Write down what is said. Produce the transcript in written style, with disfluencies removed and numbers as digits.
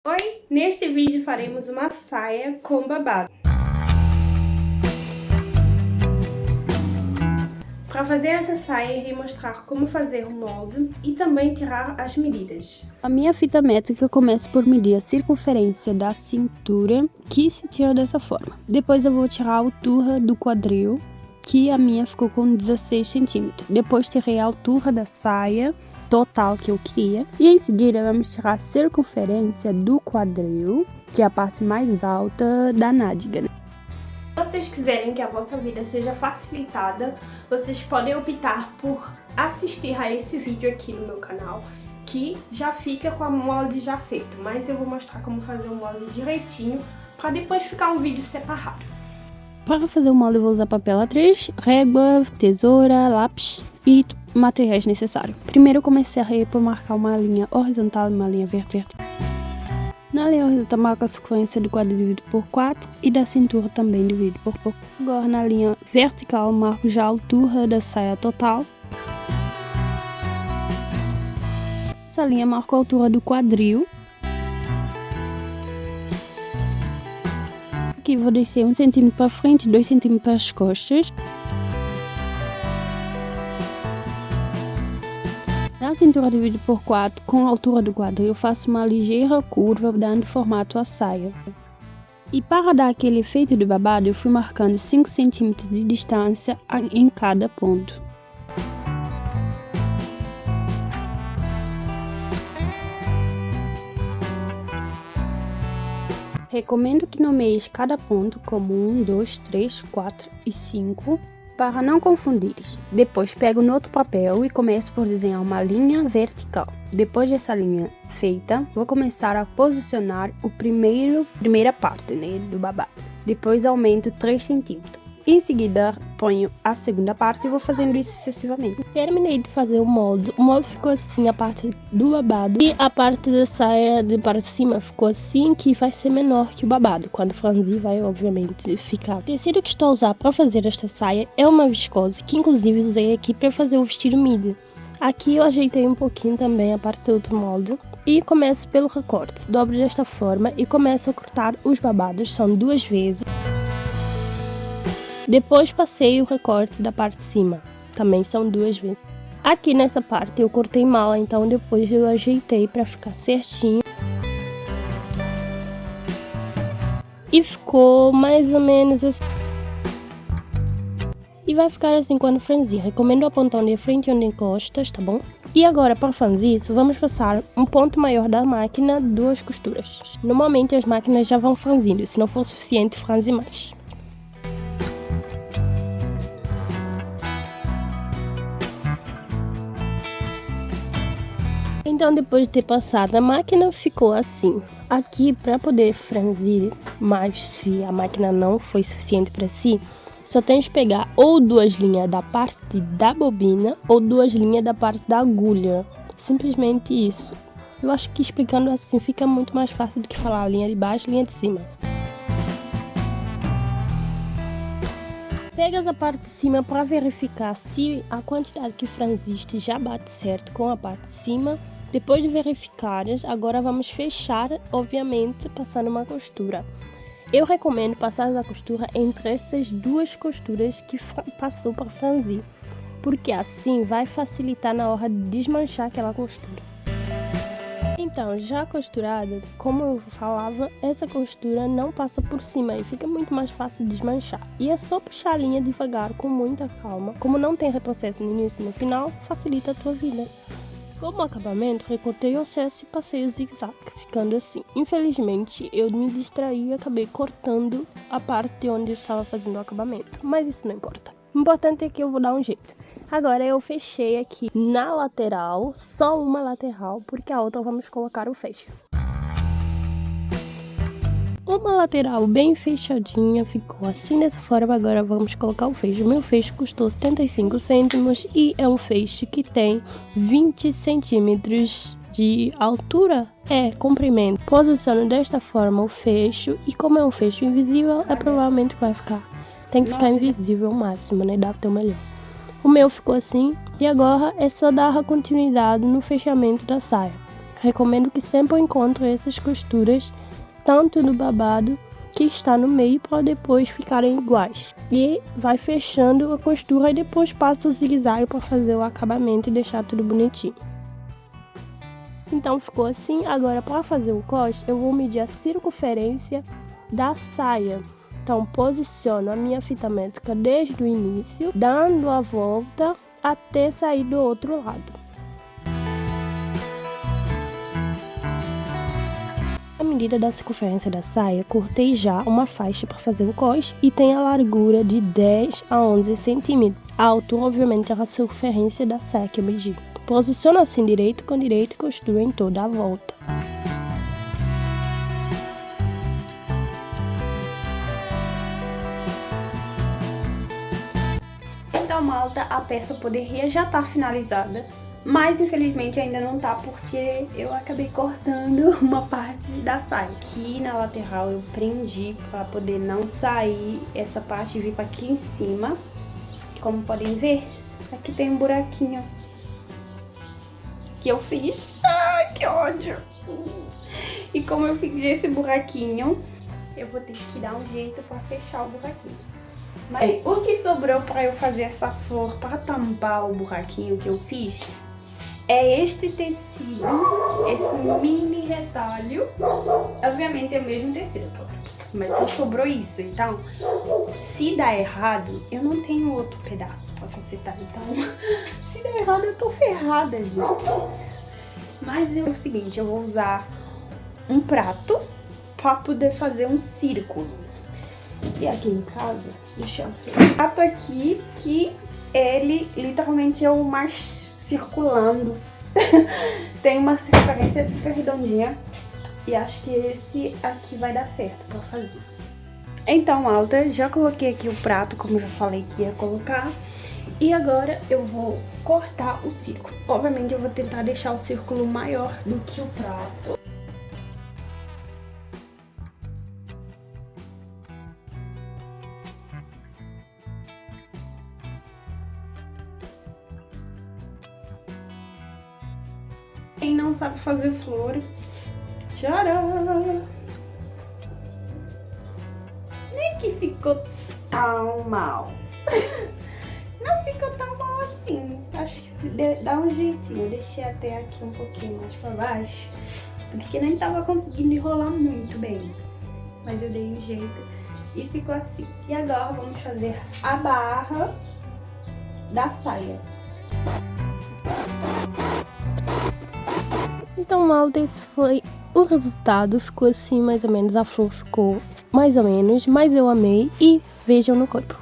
Oi, neste vídeo faremos uma saia com babado. Para fazer essa saia, irei mostrar como fazer o molde e também tirar as medidas. A minha fita métrica começa por medir a circunferência da cintura, que se tira dessa forma. Depois eu vou tirar a altura do quadril, que a minha ficou com 16 centímetros. Depois tirei a altura da saia total que eu queria. E em seguida vamos tirar a circunferência do quadril, que é a parte mais alta da nádega. Se vocês quiserem que a vossa vida seja facilitada, vocês podem optar por assistir a esse vídeo aqui no meu canal, que já fica com a molde já feito, mas eu vou mostrar como fazer o molde direitinho, para depois ficar um vídeo separado. Para fazer o molde eu vou usar papel A3, régua, tesoura, lápis e materiais necessários. Primeiro eu comecei por marcar uma linha horizontal e uma linha vertical. Na linha horizontal marco a sequência do quadro dividido por 4 e da cintura também dividido por 4. Agora na linha vertical marco já a altura da saia total. Essa linha marco a altura do quadril. Aqui vou descer 1 centímetro para frente e 2 centímetros para as costas. Na cintura dividido por 4, com a altura do quadril, eu faço uma ligeira curva, dando formato à saia. E para dar aquele efeito de babado, eu fui marcando 5 centímetros de distância em cada ponto. Recomendo que nomeie cada ponto como 1, 2, 3, 4 e 5. Para não confundir. Depois pego no outro papel e começo por desenhar uma linha vertical. Depois dessa linha feita, vou começar a posicionar a primeira parte, do babado. Depois aumento 3 centímetros. Em seguida, ponho a segunda parte e vou fazendo isso sucessivamente. Terminei de fazer o molde. O molde ficou assim, a parte do babado. E a parte da saia de parte de cima ficou assim, que vai ser menor que o babado. Quando franzir, vai obviamente ficar. O tecido que estou a usar para fazer esta saia é uma viscose, que inclusive usei aqui para fazer o vestido midi. Aqui eu ajeitei um pouquinho também a parte do outro molde. E começo pelo recorte. Dobro desta forma e começo a cortar os babados. São 2 vezes. Depois passei o recorte da parte de cima, também são 2 vezes. Aqui nessa parte eu cortei mala, então depois eu ajeitei para ficar certinho. E ficou mais ou menos assim. E vai ficar assim quando franzir. Recomendo apontar onde é frente e onde encostas, tá bom? E agora para franzir isso, vamos passar um ponto maior da máquina, 2 costuras. Normalmente as máquinas já vão franzindo, se não for suficiente, franze mais. Então, depois de ter passado a máquina, ficou assim. Aqui, para poder franzir mais, se a máquina não foi suficiente para si, só tens que pegar ou 2 linhas da parte da bobina ou 2 linhas da parte da agulha. Simplesmente isso. Eu acho que explicando assim fica muito mais fácil do que falar linha de baixo e linha de cima. Pegas a parte de cima para verificar se a quantidade que franziste já bate certo com a parte de cima. Depois de verificares, agora vamos fechar, obviamente, passando uma costura. Eu recomendo passar a costura entre essas 2 costuras que passou para franzir, porque assim vai facilitar na hora de desmanchar aquela costura. Então, já costurada, como eu falava, essa costura não passa por cima e fica muito mais fácil de desmanchar. E é só puxar a linha devagar, com muita calma. Como não tem retrocesso no início e no final, facilita a tua vida. Como acabamento, recortei o excesso e passei o zigue-zague, ficando assim. Infelizmente, eu me distraí e acabei cortando a parte onde eu estava fazendo o acabamento, mas isso não importa. O importante é que eu vou dar um jeito. Agora eu fechei aqui na lateral, só uma lateral, porque a outra vamos colocar o fecho. Uma lateral bem fechadinha, ficou assim dessa forma. Agora vamos colocar o fecho. Meu fecho custou 75 cêntimos e é um fecho que tem 20 centímetros de altura, comprimento. Posiciono desta forma o fecho e como é um fecho invisível, provavelmente vai ficar. Tem que ficar invisível ao máximo, né? Dá para ter o melhor. O meu ficou assim e agora é só dar a continuidade no fechamento da saia. Recomendo que sempre encontre essas costuras, tanto no babado que está no meio, para depois ficarem iguais. E vai fechando a costura e depois passa o zigue-zague para fazer o acabamento e deixar tudo bonitinho. Então ficou assim. Agora, para fazer o coste, eu vou medir a circunferência da saia. Então posiciono a minha fita métrica desde o início, dando a volta até sair do outro lado. A medida da circunferência da saia, cortei já uma faixa para fazer o cos e tem a largura de 10 a 11 centímetros. A altura, obviamente, é a circunferência da saia que eu medi. Posiciono assim direito com direito e costuro em toda a volta. Então, malta, a peça poderia já estar finalizada, mas infelizmente ainda não tá, porque eu acabei cortando uma parte da saia. Aqui na lateral eu prendi para poder não sair essa parte e vir para aqui em cima. Como podem ver, aqui tem um buraquinho que eu fiz. Ai, que ódio! E como eu fiz esse buraquinho, eu vou ter que dar um jeito para fechar o buraquinho. Mas o que sobrou para eu fazer essa flor para tampar o buraquinho que eu fiz é este tecido, esse mini retalho. Obviamente é o mesmo tecido, mas só sobrou isso. Então, se dá errado, eu não tenho outro pedaço para consertar. Então, se der errado, eu tô ferrada, gente. Mas é o seguinte, eu vou usar um prato para poder fazer um círculo. E aqui em casa, deixa eu ver. O prato aqui, que ele literalmente é o mais circulando. Tem uma circunferência super redondinha. E acho que esse aqui vai dar certo pra fazer. Então, malta, já coloquei aqui o prato, como eu já falei que ia colocar. E agora eu vou cortar o círculo. Obviamente eu vou tentar deixar o círculo maior do que o prato. Quem não sabe fazer flor, tcharam! Nem que ficou tão mal. Não ficou tão mal assim. Acho que dá um jeitinho. Eu deixei até aqui um pouquinho mais pra baixo, porque nem tava conseguindo enrolar muito bem. Mas eu dei um jeito e ficou assim. E agora vamos fazer a barra da saia. Então, malta, esse foi o resultado. Ficou assim, mais ou menos. A flor ficou mais ou menos, mas eu amei. E vejam no corpo.